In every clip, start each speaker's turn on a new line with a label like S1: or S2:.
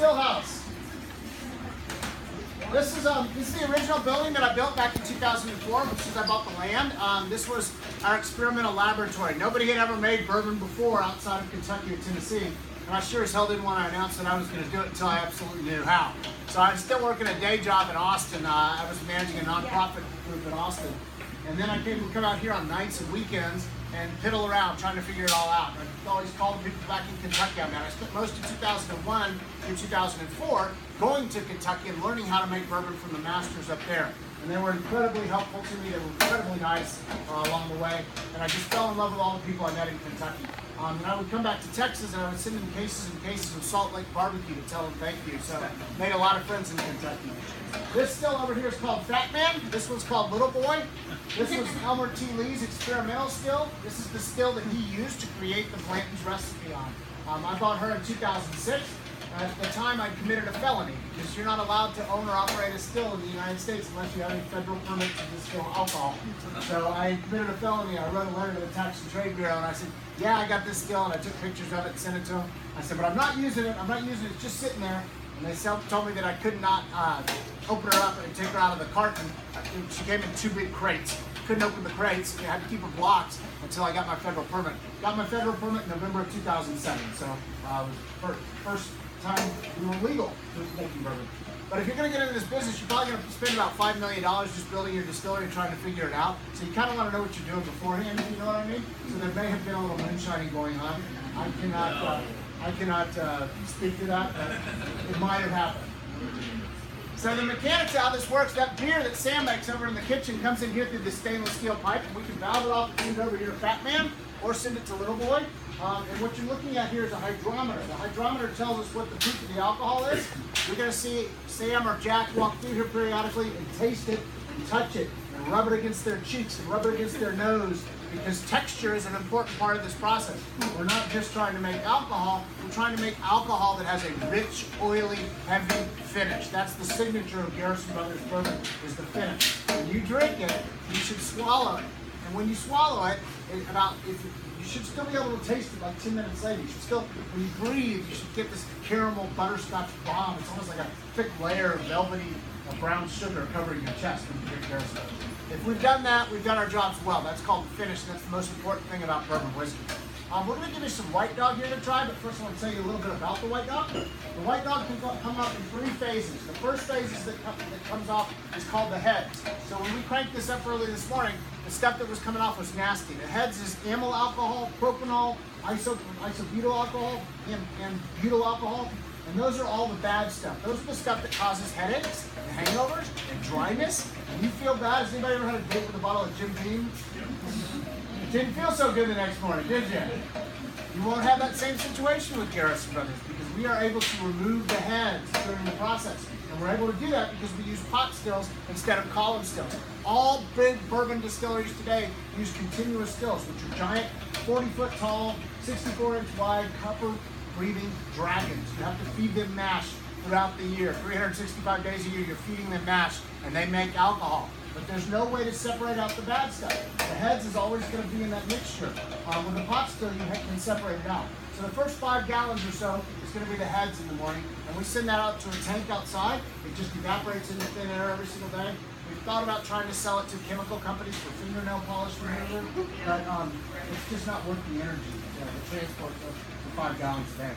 S1: still house. This is the original building that I built back in 2004, which is I bought the land. This was our experimental laboratory. Nobody had ever made bourbon before outside of Kentucky or Tennessee, and I sure as hell didn't want to announce that I was going to do it until I absolutely knew how. So I was still working a day job in Austin. I was managing a nonprofit group in Austin, and then I would come out here on nights and weekends and piddle around trying to figure it all out. I always called people back in Kentucky on that. I spent most of 2001 through 2004 going to Kentucky and learning how to make bourbon from the masters up there. And they were incredibly helpful to me. They were incredibly nice along the way. And I just fell in love with all the people I met in Kentucky. And I would come back to Texas and I would send them cases and cases of Salt Lake barbecue to tell them thank you. So I made a lot of friends in Kentucky. This still over here is called Fat Man. This one's called Little Boy. This was Elmer T. Lee's experimental still. This is the still that he used to create the Blanton's recipe on. I bought her in 2006. At the time, I committed a felony because you're not allowed to own or operate a still in the United States unless you have a federal permit to distill alcohol. So I committed a felony. I wrote a letter to the Tax and Trade Bureau and I said, yeah, I got this still, and I took pictures of it and sent it to them. I said, but I'm not using it. I'm not using it. It's just sitting there. And they told me that I could not open her up and take her out of the carton. She came in 2 big crates. Couldn't open the crates. I had to keep her blocked until I got my federal permit. Got my federal permit in November of 2007. So first time we were legal making bourbon. But if you're going to get into this business, you're probably going to spend about $5 million just building your distillery and trying to figure it out. So you kind of want to know what you're doing beforehand, if you know what I mean. So there may have been a little moonshining going on. I cannot speak to that, but it might have happened. So the mechanics how this works, that beer that Sam makes over in the kitchen comes in here through the stainless steel pipe, and we can valve it off and send it over here to Fat Man, or send it to Little Boy. And what you're looking at here is a hydrometer. The hydrometer tells us what the proof of the alcohol is. You're going to see Sam or Jack walk through here periodically and taste it and touch it and rub it against their cheeks and rub it against their nose, because texture is an important part of this process. We're not just trying to make alcohol, we're trying to make alcohol that has a rich, oily, heavy finish. That's the signature of Garrison Brothers bourbon, is the finish. When you drink it, you should swallow it. And when you swallow it, you should still be able to taste it like 10 minutes later. You should still, when you breathe, you should get this caramel butterscotch bomb. It's almost like a thick layer of velvety brown sugar covering your chest when you drink Garrison. If we've done that, we've done our jobs well. That's called the finish, and that's the most important thing about bourbon whiskey. We're going to give you some White Dog here to try, but first I want to tell you a little bit about the White Dog. The White Dog can come out in 3 phases. The first phase that comes off is called the heads. So when we cranked this up early this morning, the stuff that was coming off was nasty. The heads is amyl alcohol, propanol, isobutyl alcohol, and butyl alcohol. And those are all the bad stuff. Those are the stuff that causes headaches, and hangovers, and dryness. And you feel bad. Has anybody ever had a date with a bottle of Jim Beam? It didn't feel so good the next morning, did you? You won't have that same situation with Garrison Brothers, because we are able to remove the heads during the process. And we're able to do that because we use pot stills instead of column stills. All big bourbon distilleries today use continuous stills, which are giant, 40-foot tall, 64-inch wide, copper-breathing dragons. You have to feed them mash throughout the year. 365 days a year, you're feeding them mash, and they make alcohol. But there's no way to separate out the bad stuff. The heads is always going to be in that mixture. With the pot still, you can separate it out. So the first 5 gallons or so is going to be the heads in the morning, and we send that out to a tank outside. It just evaporates into thin air every single day. We've thought about trying to sell it to chemical companies for fingernail polish remover, but it's just not worth the energy, the transport of the 5 gallons a day.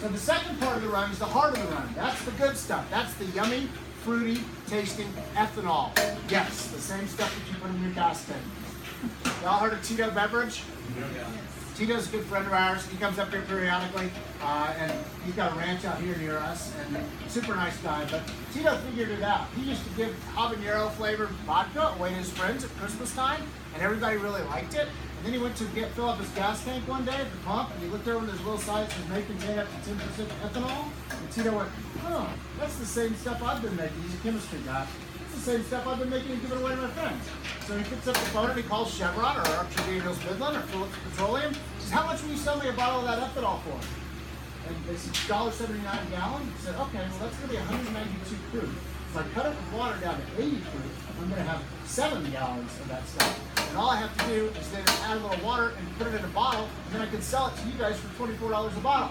S1: So the second part of the run is the heart of the run. That's the good stuff. That's the yummy, fruity tasting ethanol. Yes, the same stuff that you put in your gas tank. Y'all heard of Tito Beverage? Yeah. Tito's a good friend of ours. He comes up here periodically, and he's got a ranch out here near us, and super nice guy. But Tito figured it out. He used to give habanero flavored vodka away to his friends at Christmas time, and everybody really liked it. And then he went to fill up his gas tank one day at the pump, and he looked over at his little sign that says may contain up to 10% ethanol. And Tito went, oh, that's the same stuff I've been making. He's a chemistry guy. It's the same stuff I've been making and giving away to my friends. So he picks up the phone and he calls Chevron or Archer Daniels Midland or Phillips Petroleum. He says, how much will you sell me a bottle of that ethanol for? And they said, $1.79 a gallon. He said, okay, well that's going to be 192 proof. If I cut it with water down to 80 proof, I'm going to have 7 gallons of that stuff. And all I have to do is then add a little water and put it in a bottle, and then I can sell it to you guys for $24 a bottle.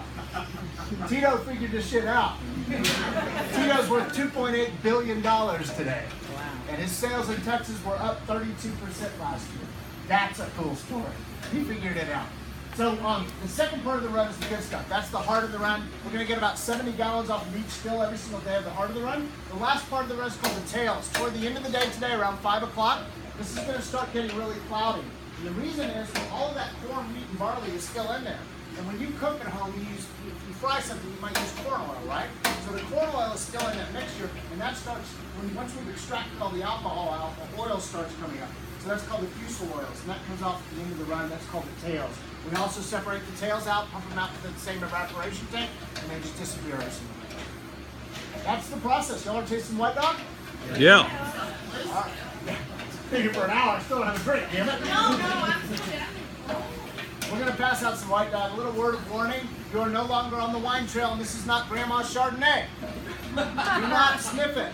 S1: Tito figured this shit out. Tito's worth $2.8 billion today. Wow. And his sales in Texas were up 32% last year. That's a cool story. He figured it out. So the second part of the run is the good stuff. That's the heart of the run. We're going to get about 70 gallons off of each still every single day of the heart of the run. The last part of the run is called the tails. Toward the end of the day today, around 5 o'clock, this is going to start getting really cloudy. And the reason is all of that corn, wheat, and barley is still in there. And when you cook at home, if you fry something, you might use corn oil, right? So the corn oil is still in that mixture, and that starts, once we've extracted all the alcohol out, the oil starts coming up. So that's called the fusel oils, and that comes off at the end of the run. That's called the tails. We also separate the tails out, pump them out to the same evaporation tank, and they just disappear every single day. That's the process. Y'all want to taste some White Dog?
S2: Yeah.
S1: All right. Thinking for an hour, I still don't have a drink, damn it. We're going to pass out some White Dog. A little word of warning, you are no longer on the wine trail, and this is not Grandma's Chardonnay. Do not sniff it.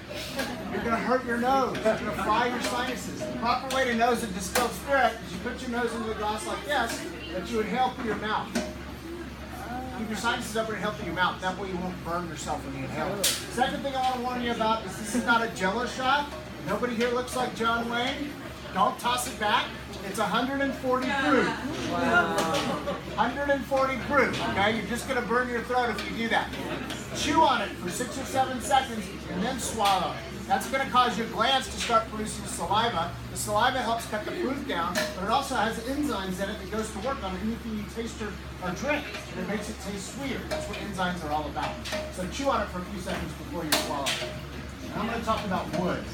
S1: You're going to hurt your nose. You're going to fry your sinuses. The proper way to nose a distilled spirit is you put your nose into the glass like this, that you inhale through your mouth. Keep your sinuses up and inhale through your mouth. That way you won't burn yourself when you inhale. Second thing I want to warn you about is this is not a Jello shot. Nobody here looks like John Wayne. Don't toss it back. It's 140 proof. Wow. 140 proof, okay? You're just going to burn your throat if you do that. Chew on it for 6 or 7 seconds and then swallow. That's going to cause your glands to start producing saliva. The saliva helps cut the proof down, but it also has enzymes in it that goes to work on anything you taste or drink, and it makes it taste sweeter. That's what enzymes are all about. So chew on it for a few seconds before you swallow it. Now I'm going to talk about wood.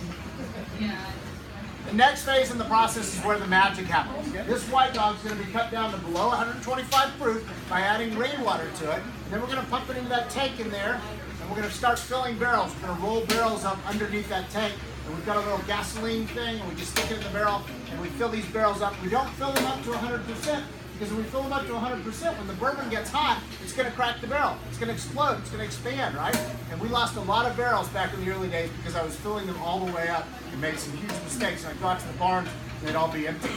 S1: The next phase in the process is where the magic happens. This White Dog is going to be cut down to below 125 proof by adding rainwater to it. And then we're going to pump it into that tank in there, and we're going to start filling barrels. We're going to roll barrels up underneath that tank, and we've got a little gasoline thing, and we just stick it in the barrel, and we fill these barrels up. We don't fill them up to 100%, because when we fill them up to 100%, when the bourbon gets hot, it's going to crack the barrel. It's going to explode. It's going to expand, right? And we lost a lot of barrels back in the early days because I was filling them all the way up and made some huge mistakes. And I'd go out to the barn, and they'd all be empty.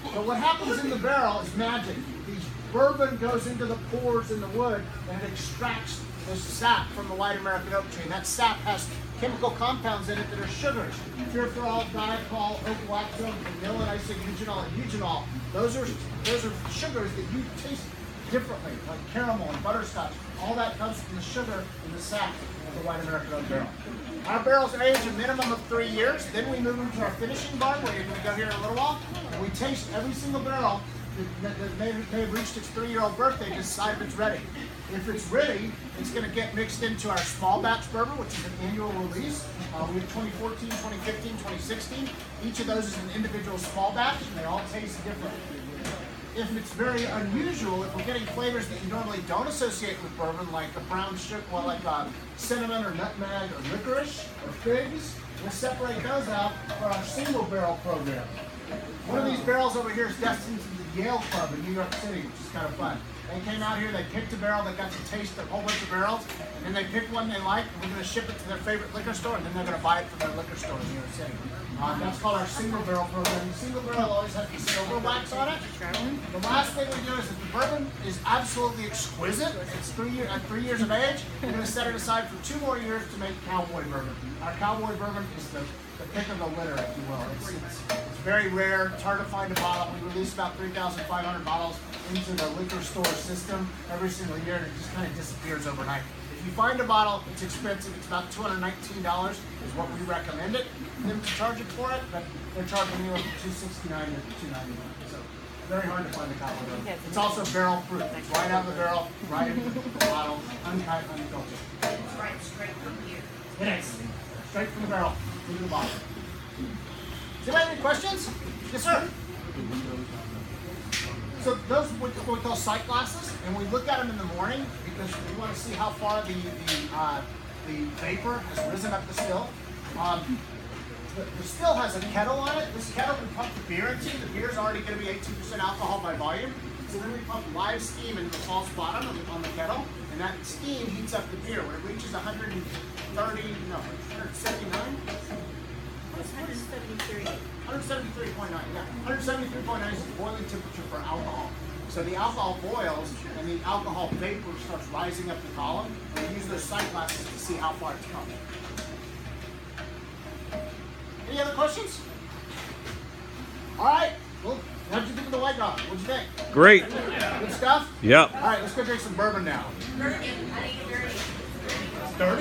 S1: But what happens in the barrel is magic. The bourbon goes into the pores in the wood, and it extracts the sap from the white American oak tree. And that sap has chemical compounds in it that are sugars. Furfural, diachol, oak-lactone, vanilla, isobutanol, and eugenol. Those are sugars that you taste differently, like caramel and butterscotch. All that comes from the sugar in the sap of the white American oak barrel. Our barrels age a minimum of 3 years. Then we move into our finishing barn, where you're going to go here in a little while, and we taste every single barrel that may have reached its 3-year-old birthday to decide if it's ready. If it's ready, it's going to get mixed into our small batch bourbon, which is an annual release. We have 2014, 2015, 2016. Each of those is an individual small batch, and they all taste different. If it's very unusual, if we're getting flavors that you normally don't associate with bourbon, like a brown sugar, well, like cinnamon or nutmeg or licorice or figs, we'll separate those out for our single barrel program. One of these barrels over here is destined to the Yale Club in New York City, which is kind of fun. They came out here, they picked a barrel, they got to taste a whole bunch of barrels, and then they picked one they liked, and we're going to ship it to their favorite liquor store, and then they're going to buy it from their liquor store in New York City. That's called our single barrel program. The single barrel always has the silver wax on it. The last thing we do is if the bourbon is absolutely exquisite, it's 3 years of age, we're going to set it aside for 2 more years to make cowboy bourbon. Our cowboy bourbon is the pick of the litter, if you will. It's very rare. It's hard to find a bottle. We release about 3,500 bottles into the liquor store system every single year, and it just kind of disappears overnight. If you find a bottle, it's expensive. It's about $219 is what we recommend it. Them to charge it for it, but they're charging anywhere from $269 to $299. So very hard to find a cowboy bourbon. It's also barrel proof. It's right out of the barrel, right into the bottle, uncut, uncultured.
S3: It's right straight from here.
S1: It is. Straight from the barrel into the bottle. Does anybody have any questions? Yes, sir. So those are what we call sight glasses, and we look at them in the morning because we want to see how far the vapor has risen up the still. The still has a kettle on it. This kettle we pump the beer into. The beer is already going to be 18% alcohol by volume. So then we pump live steam into the false bottom on the kettle, and that steam heats up the beer. When it reaches 179,
S2: was 173.
S1: 173.9, yeah. 173.9 is the boiling temperature for alcohol. So the alcohol boils and the alcohol vapor starts rising up the column. And we use those sight glasses to see how far it's come. Any other questions? All right. Well, how'd you think of the white dog? What'd you think?
S4: Great.
S1: Good stuff?
S4: Yep.
S1: All right, let's go drink some bourbon now.
S3: Dirty. I need dirty.
S1: Dirty?